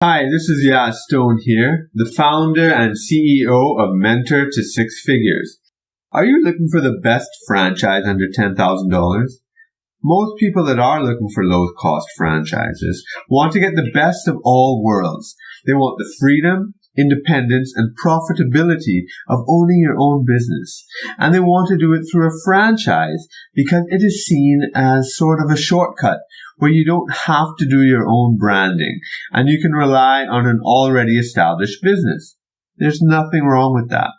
Hi, this is Yaz Stone here, the founder and CEO of Mentor to Six Figures. Are you looking for the best franchise under $10,000? Most people that are looking for low-cost franchises want to get the best of all worlds. They want the freedom, independence, and profitability of owning your own business. And they want to do it through a franchise because it is seen as sort of a shortcut where you don't have to do your own branding and you can rely on an already established business. There's nothing wrong with that.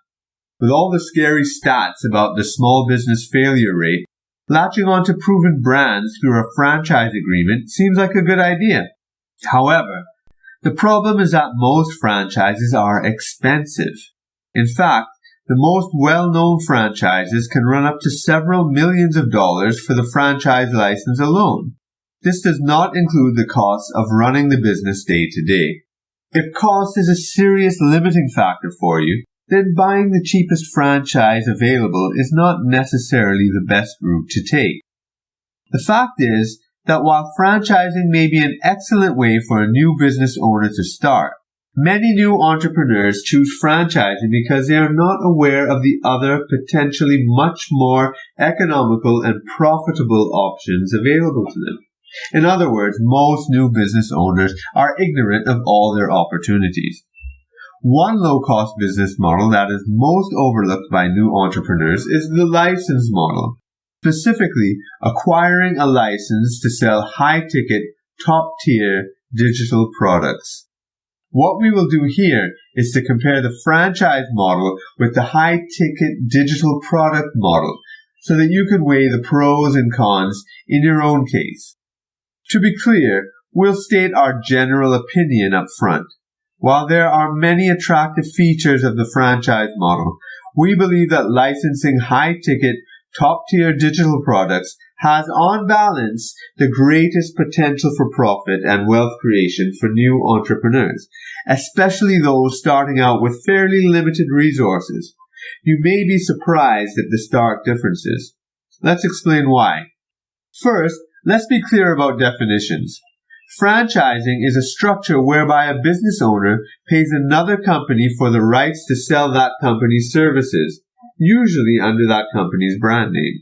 With all the scary stats about the small business failure rate, latching on to proven brands through a franchise agreement seems like a good idea. However, the problem is that most franchises are expensive. In fact, the most well-known franchises can run up to several millions of dollars for the franchise license alone. This does not include the costs of running the business day to day. If cost is a serious limiting factor for you, then buying the cheapest franchise available is not necessarily the best route to take. The fact is that while franchising may be an excellent way for a new business owner to start, many new entrepreneurs choose franchising because they are not aware of the other potentially much more economical and profitable options available to them. In other words, most new business owners are ignorant of all their opportunities. One low-cost business model that is most overlooked by new entrepreneurs is the license model, specifically acquiring a license to sell high-ticket, top-tier digital products. What we will do here is to compare the franchise model with the high-ticket digital product model so that you can weigh the pros and cons in your own case. To be clear, we'll state our general opinion up front. While there are many attractive features of the franchise model, we believe that licensing high-ticket, top-tier digital products has, on balance, the greatest potential for profit and wealth creation for new entrepreneurs, especially those starting out with fairly limited resources. You may be surprised at the stark differences. Let's explain why. First, let's be clear about definitions. Franchising is a structure whereby a business owner pays another company for the rights to sell that company's services, usually under that company's brand name.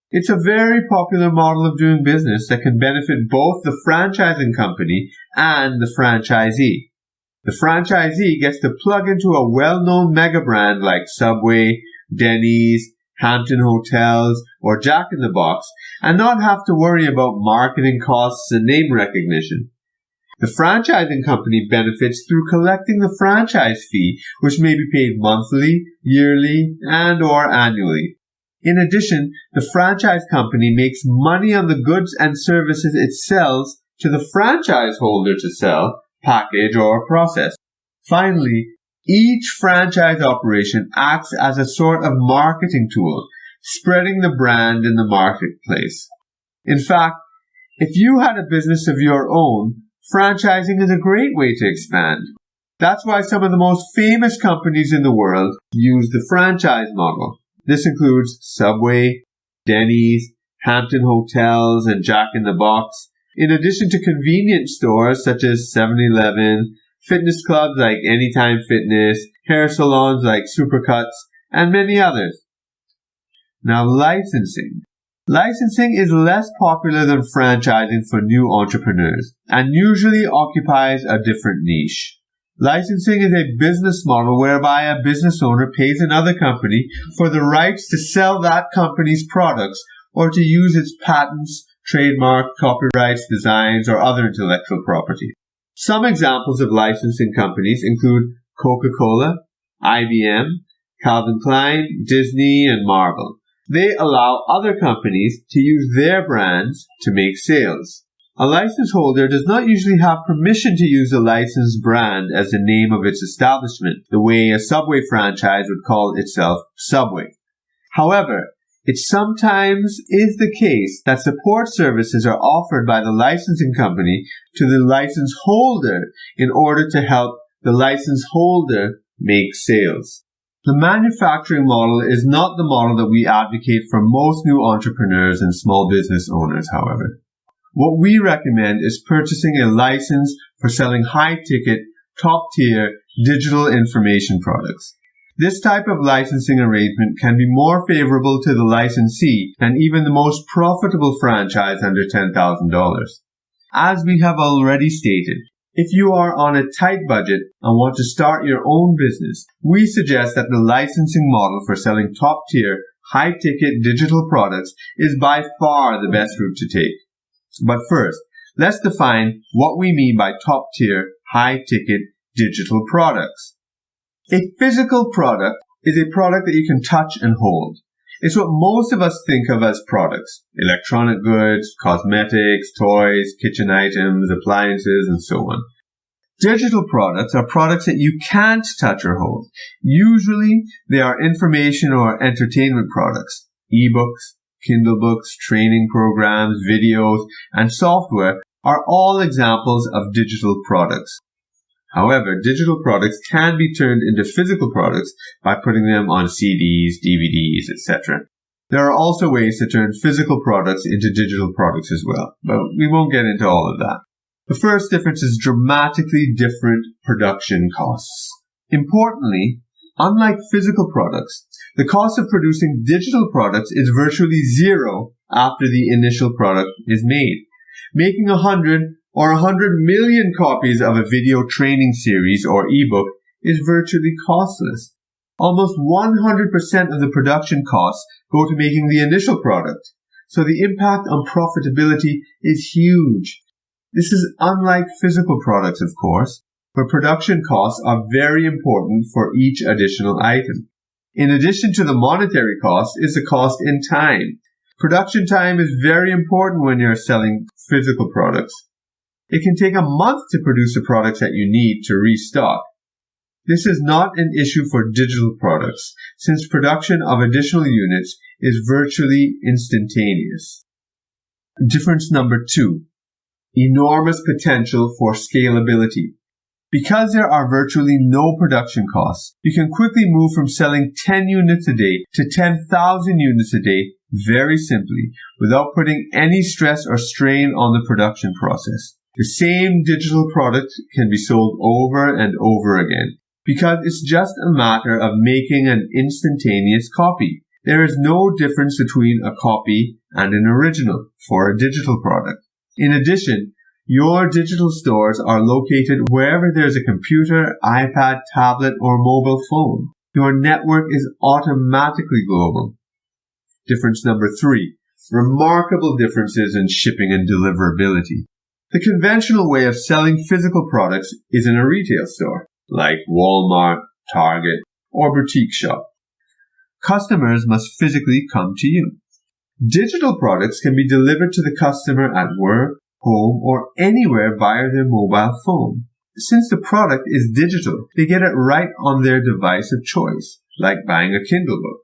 It's a very popular model of doing business that can benefit both the franchising company and the franchisee. The franchisee gets to plug into a well-known mega brand like Subway, Denny's, Hampton Hotels, or Jack in the Box, and not have to worry about marketing costs and name recognition. The franchising company benefits through collecting the franchise fee, which may be paid monthly, yearly, and or annually. In addition, the franchise company makes money on the goods and services it sells to the franchise holder to sell, package, or process. Finally, each franchise operation acts as a sort of marketing tool, spreading the brand in the marketplace. In fact, if you had a business of your own, franchising is a great way to expand. That's why some of the most famous companies in the world use the franchise model. This includes Subway, Denny's, Hampton Hotels, and Jack in the Box, in addition to convenience stores such as 7-Eleven, fitness clubs like Anytime Fitness, hair salons like Supercuts, and many others. Now, licensing. Licensing is less popular than franchising for new entrepreneurs and usually occupies a different niche. Licensing is a business model whereby a business owner pays another company for the rights to sell that company's products or to use its patents, trademark, copyrights, designs, or other intellectual property. Some examples of licensing companies include Coca-Cola, IBM, Calvin Klein, Disney, and Marvel. They allow other companies to use their brands to make sales. A license holder does not usually have permission to use a licensed brand as the name of its establishment, the way a Subway franchise would call itself Subway. However, it sometimes is the case that support services are offered by the licensing company to the license holder in order to help the license holder make sales. The manufacturing model is not the model that we advocate for most new entrepreneurs and small business owners, however. What we recommend is purchasing a license for selling high-ticket, top-tier digital information products. This type of licensing arrangement can be more favorable to the licensee than even the most profitable franchise under $10,000. As we have already stated, if you are on a tight budget and want to start your own business, we suggest that the licensing model for selling top-tier, high-ticket digital products is by far the best route to take. But first, let's define what we mean by top-tier, high-ticket digital products. A physical product is a product that you can touch and hold. It's what most of us think of as products: electronic goods, cosmetics, toys, kitchen items, appliances, and so on. Digital products are products that you can't touch or hold. Usually, they are information or entertainment products. Ebooks, Kindle books, training programs, videos, and software are all examples of digital products. However, digital products can be turned into physical products by putting them on CDs, DVDs, etc. There are also ways to turn physical products into digital products as well, but we won't get into all of that. The first difference is dramatically different production costs. Importantly, unlike physical products, the cost of producing digital products is virtually zero after the initial product is made. Making 100 or 100 million copies of a video training series or ebook is virtually costless. Almost 100% of the production costs go to making the initial product, so the impact on profitability is huge. This is unlike physical products, of course, where production costs are very important for each additional item. In addition to the monetary cost is the cost in time. Production time is very important when you're selling physical products. It can take a month to produce the products that you need to restock. This is not an issue for digital products, since production of additional units is virtually instantaneous. Difference number 2. Enormous potential for scalability. Because there are virtually no production costs, you can quickly move from selling 10 units a day to 10,000 units a day very simply, without putting any stress or strain on the production process. The same digital product can be sold over and over again, because it's just a matter of making an instantaneous copy. There is no difference between a copy and an original for a digital product. In addition, your digital stores are located wherever there's a computer, iPad, tablet, or mobile phone. Your network is automatically global. Difference number 3. Remarkable differences in shipping and deliverability. The conventional way of selling physical products is in a retail store, like Walmart, Target, or boutique shop. Customers must physically come to you. Digital products can be delivered to the customer at work, home, or anywhere via their mobile phone. Since the product is digital, they get it right on their device of choice, like buying a Kindle book.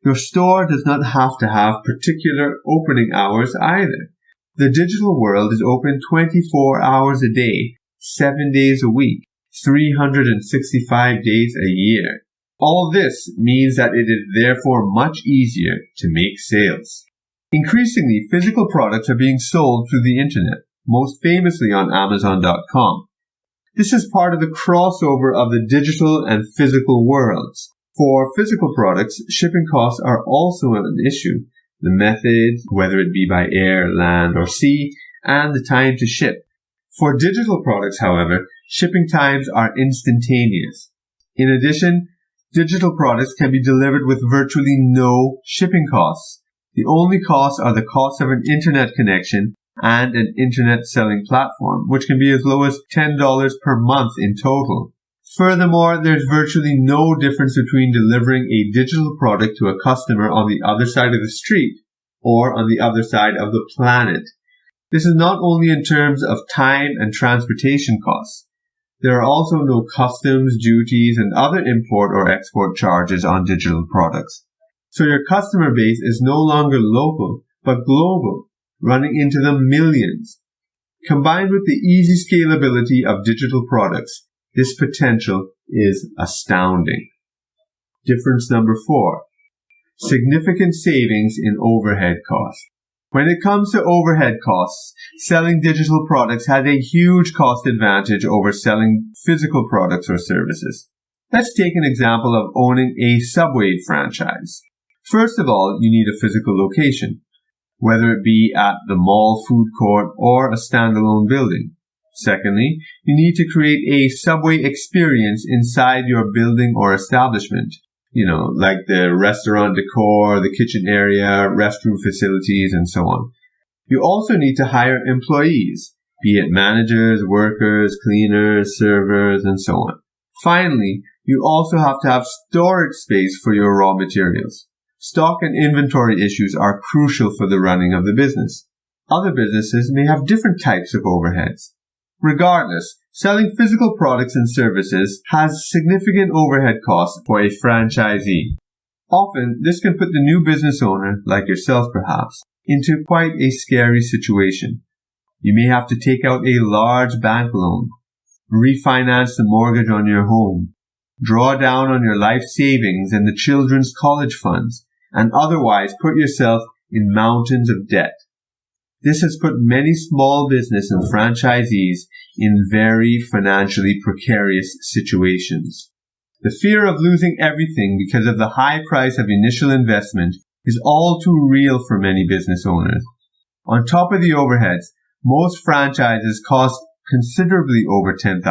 Your store does not have to have particular opening hours either. The digital world is open 24 hours a day, 7 days a week, 365 days a year. All this means that it is therefore much easier to make sales. Increasingly, physical products are being sold through the internet, most famously on Amazon.com. This is part of the crossover of the digital and physical worlds. For physical products, shipping costs are also an issue. The methods, whether it be by air, land, or sea, and the time to ship. For digital products, however, shipping times are instantaneous. In addition, digital products can be delivered with virtually no shipping costs. The only costs are the cost of an internet connection and an internet selling platform, which can be as low as $10 per month in total. Furthermore, there's virtually no difference between delivering a digital product to a customer on the other side of the street or on the other side of the planet. This is not only in terms of time and transportation costs. There are also no customs, duties, and other import or export charges on digital products. So your customer base is no longer local, but global, running into the millions. Combined with the easy scalability of digital products, this potential is astounding. Difference number 4. Significant savings in overhead costs. When it comes to overhead costs, selling digital products has a huge cost advantage over selling physical products or services. Let's take an example of owning a Subway franchise. First of all, you need a physical location, whether it be at the mall food court or a standalone building. Secondly, you need to create a Subway experience inside your building or establishment. Like the restaurant decor, the kitchen area, restroom facilities, and so on. You also need to hire employees, be it managers, workers, cleaners, servers, and so on. Finally, you also have to have storage space for your raw materials. Stock and inventory issues are crucial for the running of the business. Other businesses may have different types of overheads. Regardless, selling physical products and services has significant overhead costs for a franchisee. Often, this can put the new business owner, like yourself perhaps, into quite a scary situation. You may have to take out a large bank loan, refinance the mortgage on your home, draw down on your life savings and the children's college funds, and otherwise put yourself in mountains of debt. This has put many small business and franchisees in very financially precarious situations. The fear of losing everything because of the high price of initial investment is all too real for many business owners. On top of the overheads, most franchises cost considerably over $10,000,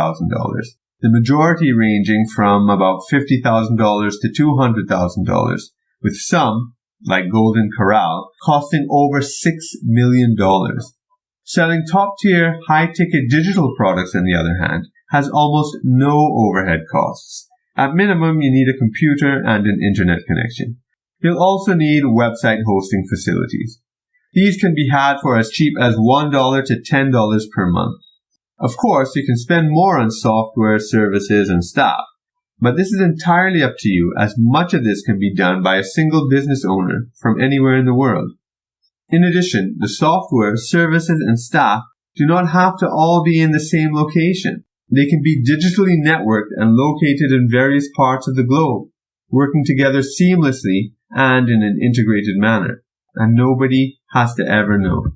the majority ranging from about $50,000 to $200,000, with some, like Golden Corral, costing over $6 million. Selling top-tier, high-ticket digital products, on the other hand, has almost no overhead costs. At minimum, you need a computer and an internet connection. You'll also need website hosting facilities. These can be had for as cheap as $1 to $10 per month. Of course, you can spend more on software, services, and staff. But this is entirely up to you, as much of this can be done by a single business owner from anywhere in the world. In addition, the software, services, and staff do not have to all be in the same location. They can be digitally networked and located in various parts of the globe, working together seamlessly and in an integrated manner, and nobody has to ever know.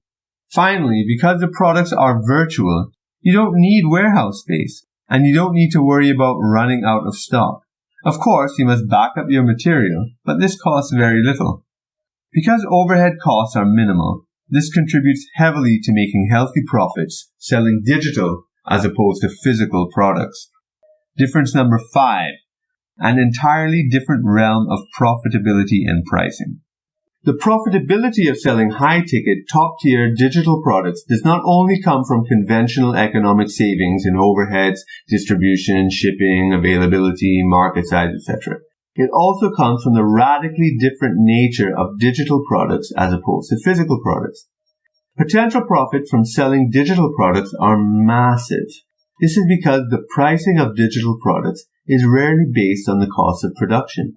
Finally, because the products are virtual, you don't need warehouse space. And you don't need to worry about running out of stock. Of course, you must back up your material, but this costs very little. Because overhead costs are minimal, this contributes heavily to making healthy profits selling digital as opposed to physical products. Difference number 5, an entirely different realm of profitability and pricing. The profitability of selling high-ticket, top-tier digital products does not only come from conventional economic savings in overheads, distribution, shipping, availability, market size, etc. It also comes from the radically different nature of digital products as opposed to physical products. Potential profits from selling digital products are massive. This is because the pricing of digital products is rarely based on the cost of production.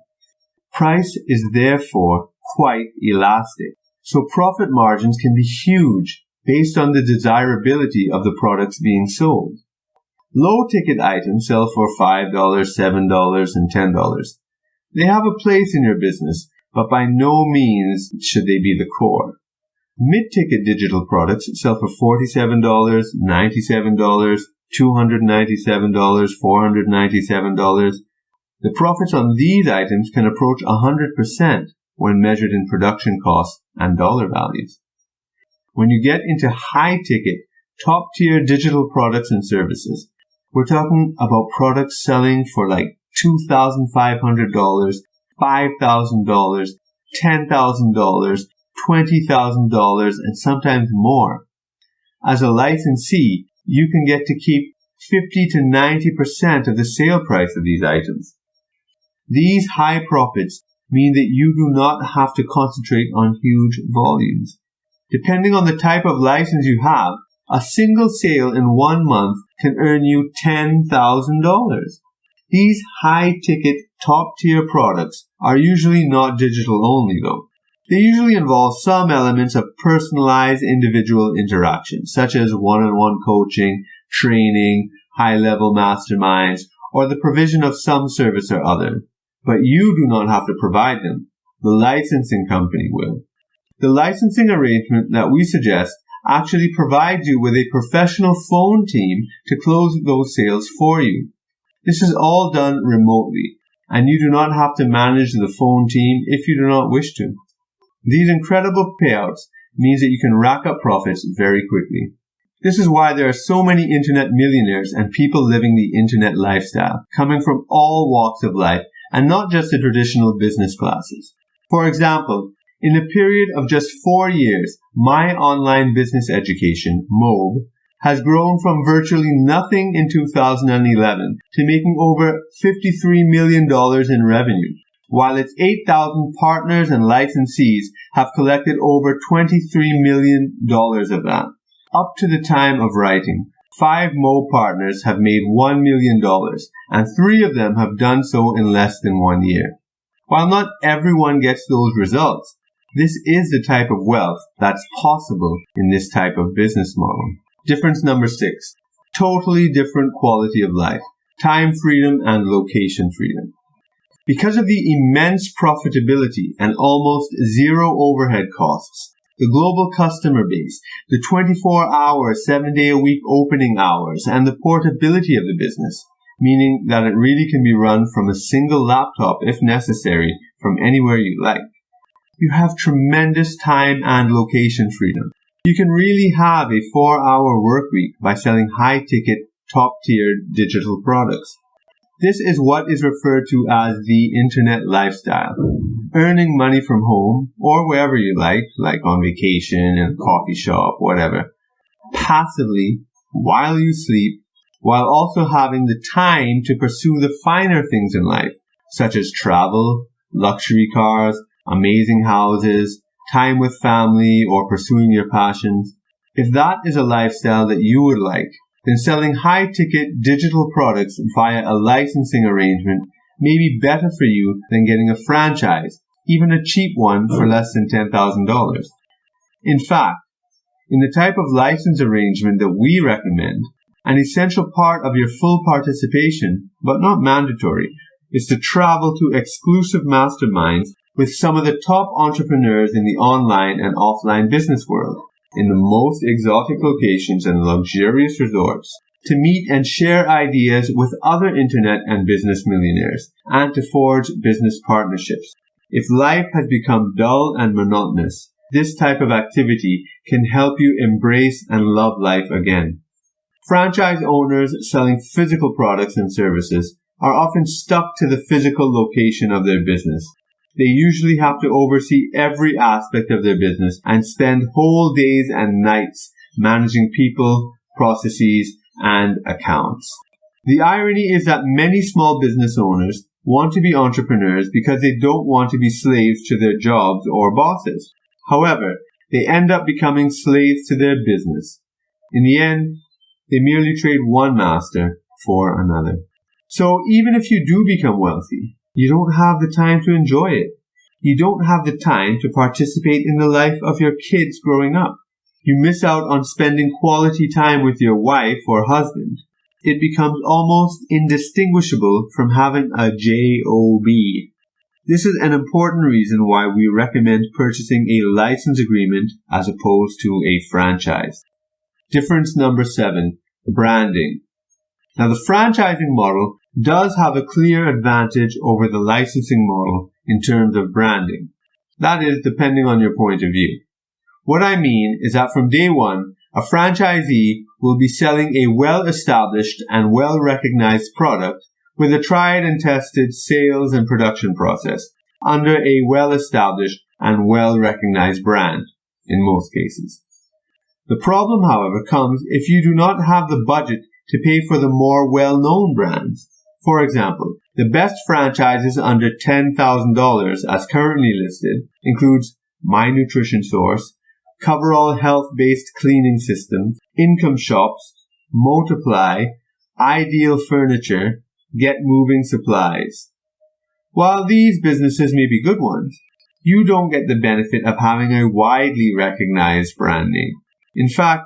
Price is therefore quite elastic, so profit margins can be huge based on the desirability of the products being sold. Low-ticket items sell for $5, $7, and $10. They have a place in your business, but by no means should they be the core. Mid-ticket digital products sell for $47, $97, $297, $497. The profits on these items can approach 100% when measured in production costs and dollar values. When you get into high-ticket, top-tier digital products and services, we're talking about products selling for like $2,500, $5,000, $10,000, $20,000, and sometimes more. As a licensee, you can get to keep 50 to 90% of the sale price of these items. These high profits mean that you do not have to concentrate on huge volumes. Depending on the type of license you have, a single sale in 1 month can earn you $10,000. These high-ticket, top-tier products are usually not digital only though. They usually involve some elements of personalized individual interaction, such as one-on-one coaching, training, high-level masterminds, or the provision of some service or other. But you do not have to provide them. The licensing company will. the licensing arrangement that we suggest actually provides you with a professional phone team to close those sales for you. This is all done remotely, and you do not have to manage the phone team if you do not wish to. These incredible payouts means that you can rack up profits very quickly. This is why there are so many internet millionaires and people living the internet lifestyle, coming from all walks of life and not just the traditional business classes. For example, in a period of just 4 years, my online business education, MOBE, has grown from virtually nothing in 2011 to making over $53 million in revenue, while its 8,000 partners and licensees have collected over $23 million of that. Up to the time of writing, 5 MOBE partners have made $1 million, and 3 of them have done so in less than 1 year. While not everyone gets those results, this is the type of wealth that's possible in this type of business model. Difference number 6. Totally different quality of life, time freedom and location freedom. Because of the immense profitability and almost zero overhead costs, the global customer base, the 24-hour, 7-day-a-week opening hours, and the portability of the business, meaning that it really can be run from a single laptop if necessary, from anywhere you like. You have tremendous time and location freedom. You can really have a 4-hour work week by selling high-ticket, top-tier digital products. This is what is referred to as the internet lifestyle. Earning money from home or wherever you like on vacation, in a coffee shop, whatever, passively while you sleep, while also having the time to pursue the finer things in life, such as travel, luxury cars, amazing houses, time with family, or pursuing your passions. If that is a lifestyle that you would like, then selling high-ticket digital products via a licensing arrangement may be better for you than getting a franchise, even a cheap one for less than $10,000. In fact, in the type of license arrangement that we recommend, an essential part of your full participation, but not mandatory, is to travel to exclusive masterminds with some of the top entrepreneurs in the online and offline business world, in the most exotic locations and luxurious resorts, to meet and share ideas with other internet and business millionaires, and to forge business partnerships. If life has become dull and monotonous, this type of activity can help you embrace and love life again. Franchise owners selling physical products and services are often stuck to the physical location of their business. They usually have to oversee every aspect of their business and spend whole days and nights managing people, processes, and accounts. The irony is that many small business owners want to be entrepreneurs because they don't want to be slaves to their jobs or bosses. However, they end up becoming slaves to their business. In the end, they merely trade one master for another. So even if you do become wealthy, you don't have the time to enjoy it. You don't have the time to participate in the life of your kids growing up. You miss out on spending quality time with your wife or husband. It becomes almost indistinguishable from having a job. This is an important reason why we recommend purchasing a license agreement as opposed to a franchise. Difference number 7, branding. Now, the franchising model does have a clear advantage over the licensing model in terms of branding. That is, depending on your point of view. What I mean is that from day one, a franchisee will be selling a well-established and well-recognized product with a tried and tested sales and production process under a well-established and well-recognized brand, in most cases. The problem, however, comes if you do not have the budget to pay for the more well-known brands. For example, the best franchises under $10,000 as currently listed includes My Nutrition Source, Coverall Health-Based Cleaning Systems, Income Shops, Multiply, Ideal Furniture, Get Moving Supplies. While these businesses may be good ones, you don't get the benefit of having a widely recognized brand name. In fact,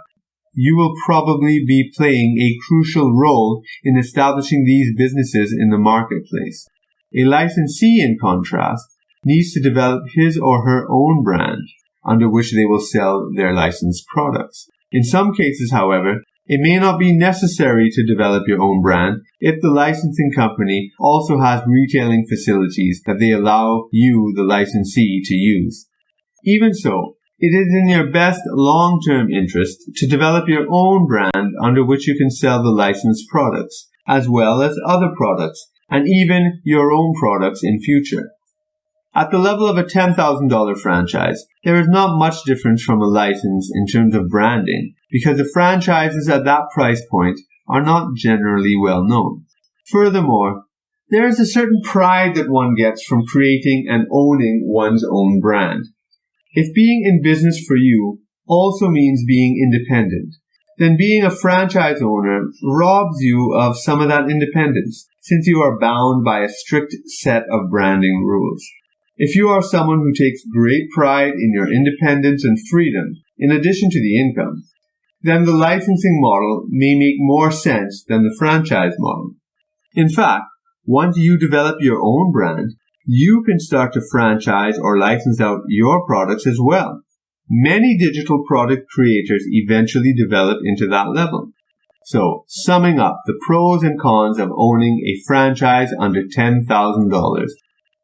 you will probably be playing a crucial role in establishing these businesses in the marketplace. A licensee, in contrast, needs to develop his or her own brand, under which they will sell their licensed products. In some cases, however, it may not be necessary to develop your own brand if the licensing company also has retailing facilities that they allow you, the licensee, to use. Even so, it is in your best long-term interest to develop your own brand under which you can sell the licensed products, as well as other products, and even your own products in future. At the level of a $10,000 franchise, there is not much difference from a license in terms of branding, because the franchises at that price point are not generally well known. Furthermore, there is a certain pride that one gets from creating and owning one's own brand. If being in business for you also means being independent, then being a franchise owner robs you of some of that independence, since you are bound by a strict set of branding rules. If you are someone who takes great pride in your independence and freedom, in addition to the income, then the licensing model may make more sense than the franchise model. In fact, once you develop your own brand, you can start to franchise or license out your products as well. Many digital product creators eventually develop into that level. So, summing up the pros and cons of owning a franchise under $10,000.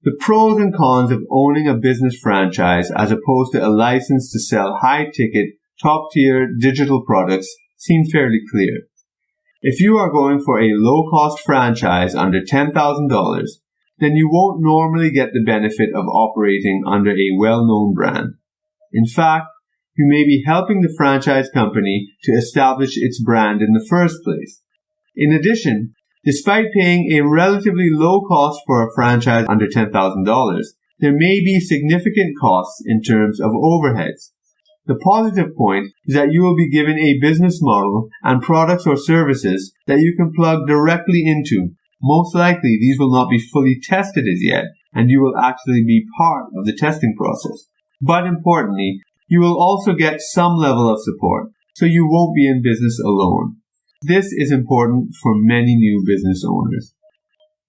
The pros and cons of owning a business franchise as opposed to a license to sell high-ticket, top-tier digital products seem fairly clear. If you are going for a low-cost franchise under $10,000, then you won't normally get the benefit of operating under a well-known brand. In fact, you may be helping the franchise company to establish its brand in the first place. In addition, despite paying a relatively low cost for a franchise under $10,000, there may be significant costs in terms of overheads. The positive point is that you will be given a business model and products or services that you can plug directly into. Most likely, these will not be fully tested as yet, and you will actually be part of the testing process. But importantly, you will also get some level of support, so you won't be in business alone. This is important for many new business owners.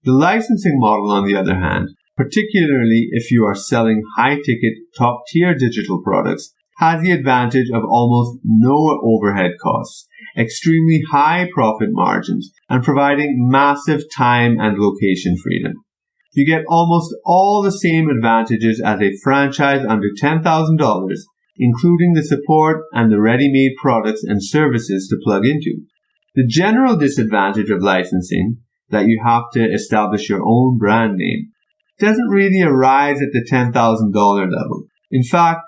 The licensing model, on the other hand, particularly if you are selling high-ticket, top-tier digital products, has the advantage of almost no overhead costs, extremely high profit margins, and providing massive time and location freedom. You get almost all the same advantages as a franchise under $10,000, including the support and the ready-made products and services to plug into. The general disadvantage of licensing, that you have to establish your own brand name, doesn't really arise at the $10,000 level. In fact,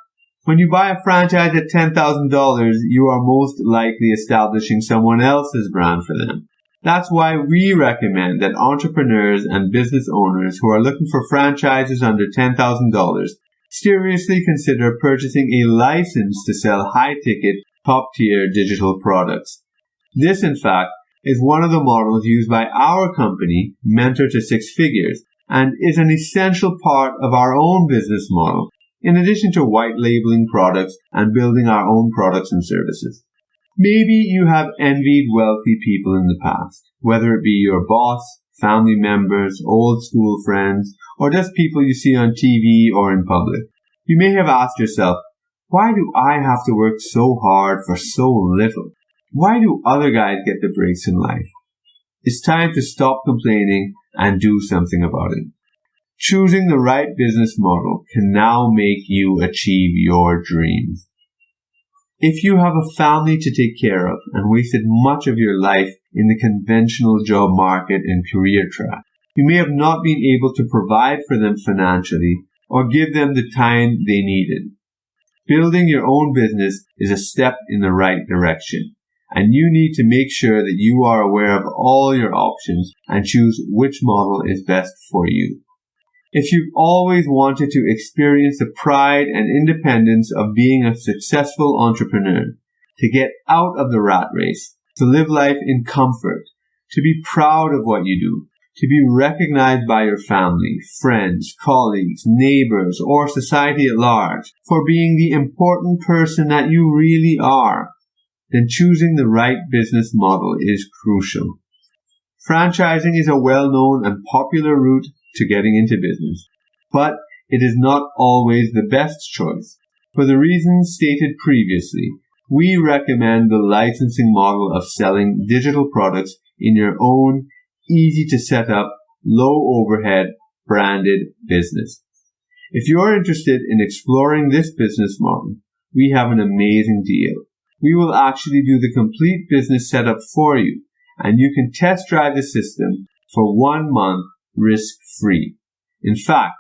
when you buy a franchise at $10,000, you are most likely establishing someone else's brand for them. That's why we recommend that entrepreneurs and business owners who are looking for franchises under $10,000 seriously consider purchasing a license to sell high-ticket, top-tier digital products. This, in fact, is one of the models used by our company, Mentor to Six Figures, and is an essential part of our own business model, in addition to white labeling products and building our own products and services. Maybe you have envied wealthy people in the past, whether it be your boss, family members, old school friends, or just people you see on TV or in public. You may have asked yourself, why do I have to work so hard for so little? Why do other guys get the breaks in life? It's time to stop complaining and do something about it. Choosing the right business model can now make you achieve your dreams. If you have a family to take care of and wasted much of your life in the conventional job market and career track, you may have not been able to provide for them financially or give them the time they needed. Building your own business is a step in the right direction, and you need to make sure that you are aware of all your options and choose which model is best for you. If you've always wanted to experience the pride and independence of being a successful entrepreneur, to get out of the rat race, to live life in comfort, to be proud of what you do, to be recognized by your family, friends, colleagues, neighbors, or society at large for being the important person that you really are, then choosing the right business model is crucial. Franchising is a well-known and popular route to getting into business, but it is not always the best choice. For the reasons stated previously, we recommend the licensing model of selling digital products in your own, easy to set up, low overhead, branded business. If you are interested in exploring this business model, we have an amazing deal. We will actually do the complete business setup for you, and you can test drive the system for 1 month risk-free. In fact,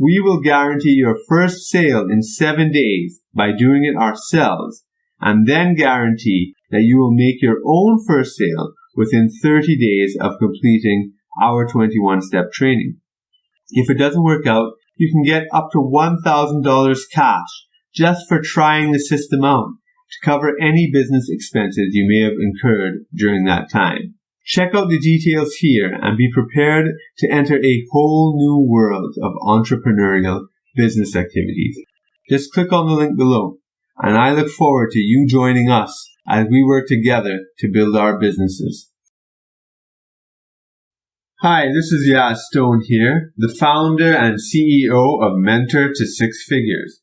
we will guarantee your first sale in 7 days by doing it ourselves, and then guarantee that you will make your own first sale within 30 days of completing our 21-step training. If it doesn't work out, you can get up to $1,000 cash just for trying the system out to cover any business expenses you may have incurred during that time. Check out the details here and be prepared to enter a whole new world of entrepreneurial business activities. Just click on the link below, and I look forward to you joining us as we work together to build our businesses. Hi, this is Yaz Stone here, the founder and CEO of Mentor to Six Figures.